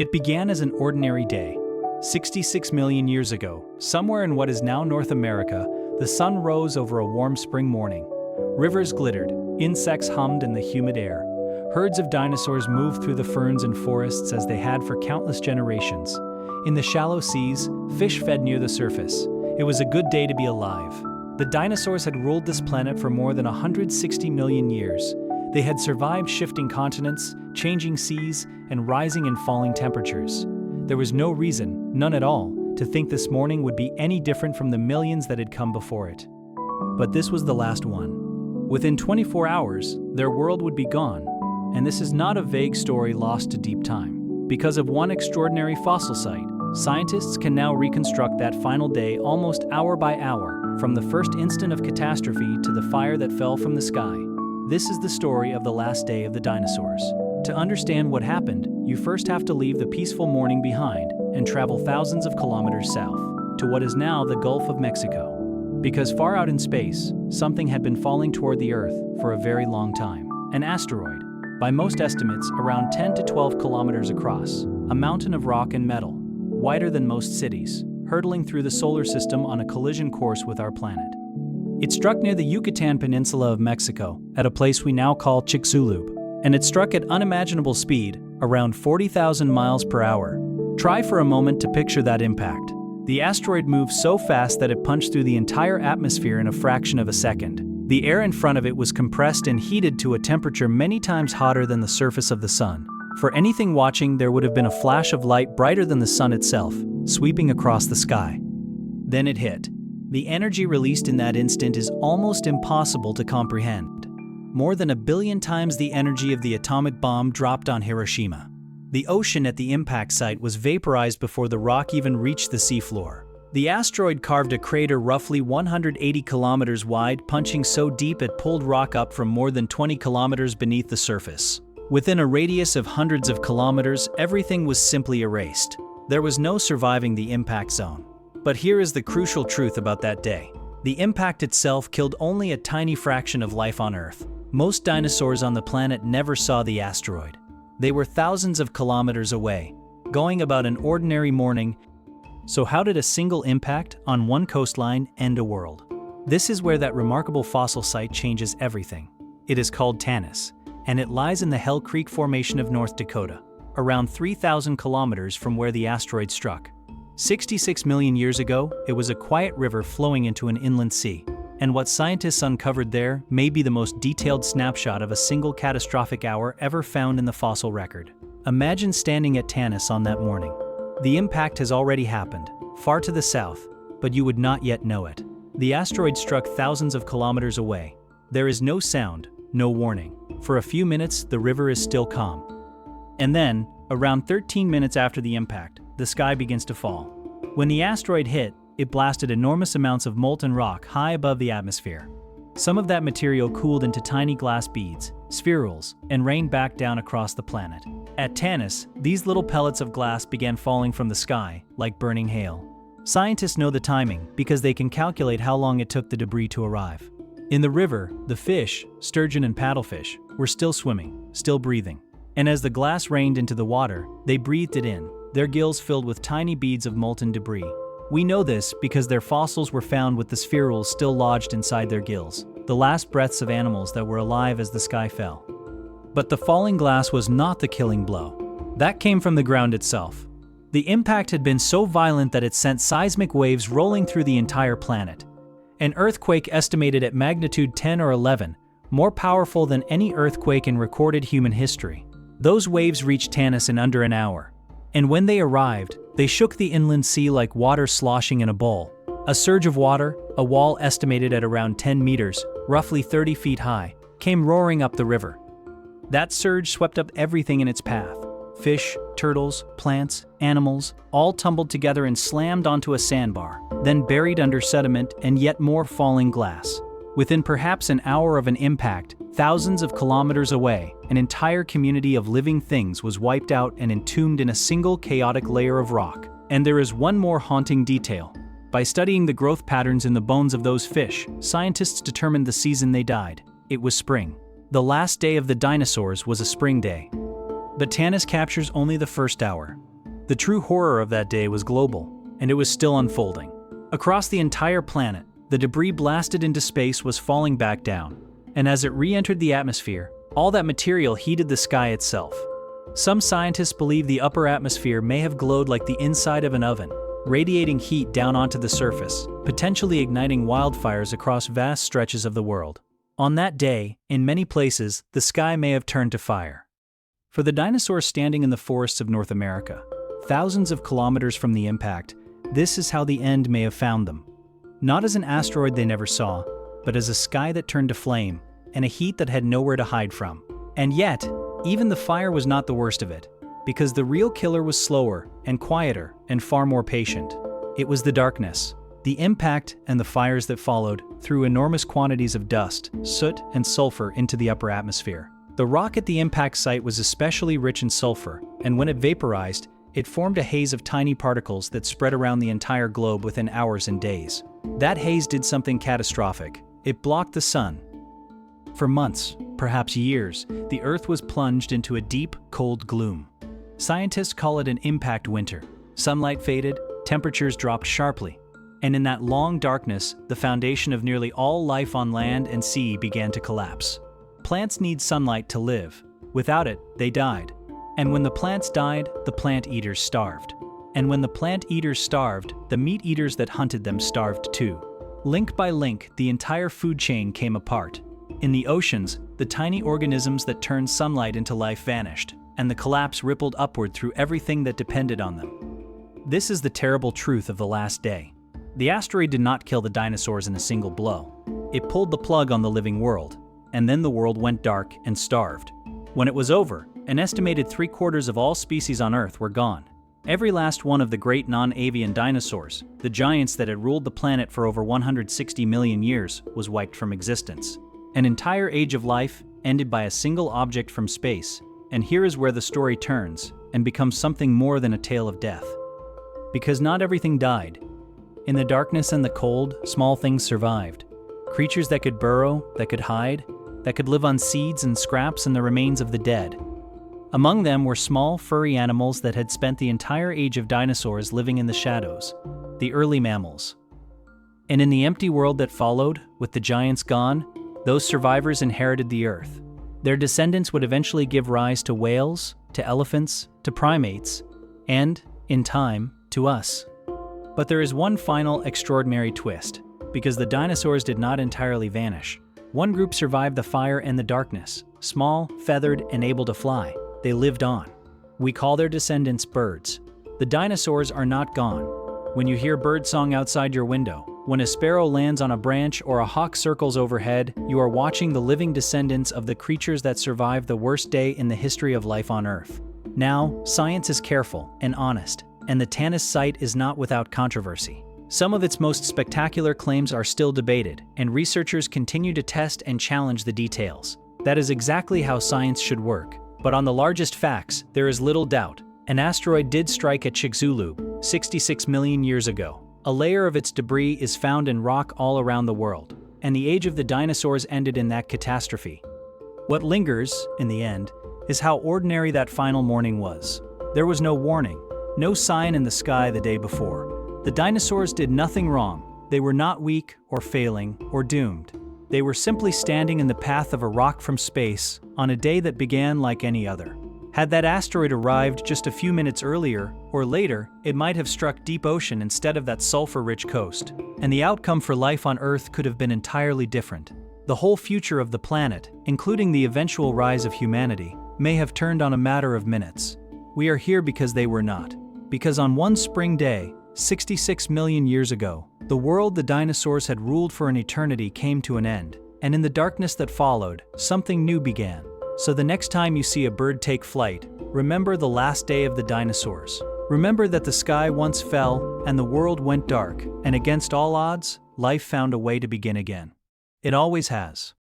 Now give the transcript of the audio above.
It began as an ordinary day. 66 million years ago, somewhere in what is now North America, the sun rose over a warm spring morning. Rivers glittered, insects hummed in the humid air. Herds of dinosaurs moved through the ferns and forests as they had for countless generations. In the shallow seas, fish fed near the surface. It was a good day to be alive. The dinosaurs had ruled this planet for more than 160 million years. They had survived shifting continents, changing seas, and rising and falling temperatures. There was no reason, none at all, to think this morning would be any different from the millions that had come before it. But this was the last one. Within 24 hours, their world would be gone. And this is not a vague story lost to deep time. Because of one extraordinary fossil site, scientists can now reconstruct that final day almost hour by hour, from the first instant of catastrophe to the fire that fell from the sky. This is the story of the last day of the dinosaurs. To understand what happened, you first have to leave the peaceful morning behind and travel thousands of kilometers south, to what is now the Gulf of Mexico. Because far out in space, something had been falling toward the Earth for a very long time. An asteroid, by most estimates around 10 to 12 kilometers across, a mountain of rock and metal, wider than most cities, hurtling through the solar system on a collision course with our planet. It struck near the Yucatan Peninsula of Mexico, at a place we now call Chicxulub, and it struck at unimaginable speed, around 40,000 miles per hour. Try for a moment to picture that impact. The asteroid moved so fast that it punched through the entire atmosphere in a fraction of a second. The air in front of it was compressed and heated to a temperature many times hotter than the surface of the sun. For anything watching, there would have been a flash of light brighter than the sun itself, sweeping across the sky. Then it hit. The energy released in that instant is almost impossible to comprehend. More than 1 billion times the energy of the atomic bomb dropped on Hiroshima. The ocean at the impact site was vaporized before the rock even reached the seafloor. The asteroid carved a crater roughly 180 kilometers wide, punching so deep it pulled rock up from more than 20 kilometers beneath the surface. Within a radius of hundreds of kilometers, everything was simply erased. There was no surviving the impact zone. But here is the crucial truth about that day. The impact itself killed only a tiny fraction of life on Earth. Most dinosaurs on the planet never saw the asteroid. They were thousands of kilometers away, going about an ordinary morning. So how did a single impact on one coastline end a world? This is where that remarkable fossil site changes everything. It is called Tanis, and it lies in the Hell Creek Formation of North Dakota, around 3,000 kilometers from where the asteroid struck. 66 million years ago, it was a quiet river flowing into an inland sea. And what scientists uncovered there may be the most detailed snapshot of a single catastrophic hour ever found in the fossil record. Imagine standing at Tanis on that morning. The impact has already happened, far to the south, but you would not yet know it. The asteroid struck thousands of kilometers away. There is no sound, no warning. For a few minutes, the river is still calm. And then, around 13 minutes after the impact, the sky begins to fall. When the asteroid hit, it blasted enormous amounts of molten rock high above the atmosphere. Some of that material cooled into tiny glass beads, spherules, and rained back down across the planet. At Tanis, these little pellets of glass began falling from the sky, like burning hail. Scientists know the timing because they can calculate how long it took the debris to arrive. In the river, the fish, sturgeon and paddlefish, were still swimming, still breathing. And as the glass rained into the water, they breathed it in, their gills filled with tiny beads of molten debris. We know this because their fossils were found with the spherules still lodged inside their gills, the last breaths of animals that were alive as the sky fell. But the falling glass was not the killing blow. That came from the ground itself. The impact had been so violent that it sent seismic waves rolling through the entire planet. An earthquake estimated at magnitude 10 or 11, more powerful than any earthquake in recorded human history. Those waves reached Tanis in under an hour. And when they arrived, they shook the inland sea like water sloshing in a bowl. A surge of water, a wall estimated at around 10 meters, roughly 30 feet high, came roaring up the river. That surge swept up everything in its path. Fish, turtles, plants, animals, all tumbled together and slammed onto a sandbar, then buried under sediment and yet more falling glass. Within perhaps an hour of an impact, thousands of kilometers away, an entire community of living things was wiped out and entombed in a single chaotic layer of rock. And there is one more haunting detail. By studying the growth patterns in the bones of those fish, scientists determined the season they died. It was spring. The last day of the dinosaurs was a spring day. But Tanis captures only the first hour. The true horror of that day was global, and it was still unfolding. Across the entire planet, the debris blasted into space was falling back down, and as it re-entered the atmosphere, all that material heated the sky itself. Some scientists believe the upper atmosphere may have glowed like the inside of an oven, radiating heat down onto the surface, potentially igniting wildfires across vast stretches of the world. On that day, in many places, the sky may have turned to fire. For the dinosaurs standing in the forests of North America, thousands of kilometers from the impact, this is how the end may have found them. Not as an asteroid they never saw, but as a sky that turned to flame, and a heat that had nowhere to hide from. And yet, even the fire was not the worst of it, because the real killer was slower and quieter and far more patient. It was the darkness. The impact and the fires that followed threw enormous quantities of dust, soot, and sulfur into the upper atmosphere. The rock at the impact site was especially rich in sulfur, and when it vaporized, it formed a haze of tiny particles that spread around the entire globe within hours and days. That haze did something catastrophic. It blocked the sun. For months, perhaps years, the Earth was plunged into a deep, cold gloom. Scientists call it an impact winter. Sunlight faded, temperatures dropped sharply, and in that long darkness, the foundation of nearly all life on land and sea began to collapse. Plants need sunlight to live. Without it, they died. And when the plants died, the plant eaters starved. And when the plant eaters starved, the meat eaters that hunted them starved too. Link by link, the entire food chain came apart. In the oceans, the tiny organisms that turned sunlight into life vanished, and the collapse rippled upward through everything that depended on them. This is the terrible truth of the last day. The asteroid did not kill the dinosaurs in a single blow. It pulled the plug on the living world, and then the world went dark and starved. When it was over, an estimated 3/4 of all species on Earth were gone. Every last one of the great non-avian dinosaurs, the giants that had ruled the planet for over 160 million years, was wiped from existence. An entire age of life ended by a single object from space, and here is where the story turns and becomes something more than a tale of death. Because not everything died. In the darkness and the cold, small things survived. Creatures that could burrow, that could hide, that could live on seeds and scraps and the remains of the dead. Among them were small, furry animals that had spent the entire age of dinosaurs living in the shadows, the early mammals. And in the empty world that followed, with the giants gone, those survivors inherited the Earth. Their descendants would eventually give rise to whales, to elephants, to primates, and, in time, to us. But there is one final extraordinary twist, because the dinosaurs did not entirely vanish. One group survived the fire and the darkness, small, feathered, and able to fly. They lived on. We call their descendants birds. The dinosaurs are not gone. When you hear birdsong outside your window, when a sparrow lands on a branch or a hawk circles overhead, you are watching the living descendants of the creatures that survived the worst day in the history of life on Earth. Now, science is careful and honest, and the Tanis site is not without controversy. Some of its most spectacular claims are still debated, and researchers continue to test and challenge the details. That is exactly how science should work. But on the largest facts, there is little doubt. An asteroid did strike at Chicxulub 66 million years ago. A layer of its debris is found in rock all around the world, and the age of the dinosaurs ended in that catastrophe. What lingers, in the end, is how ordinary that final morning was. There was no warning, no sign in the sky the day before. The dinosaurs did nothing wrong. They were not weak or failing or doomed. They were simply standing in the path of a rock from space on a day that began like any other. Had that asteroid arrived just a few minutes earlier or later, it might have struck deep ocean instead of that sulfur-rich coast, and the outcome for life on Earth could have been entirely different. The whole future of the planet, including the eventual rise of humanity, may have turned on a matter of minutes. We are here because they were not. Because on one spring day, 66 million years ago, the world the dinosaurs had ruled for an eternity came to an end, and in the darkness that followed, something new began. So the next time you see a bird take flight, remember the last day of the dinosaurs. Remember that the sky once fell and the world went dark, and against all odds, life found a way to begin again. It always has.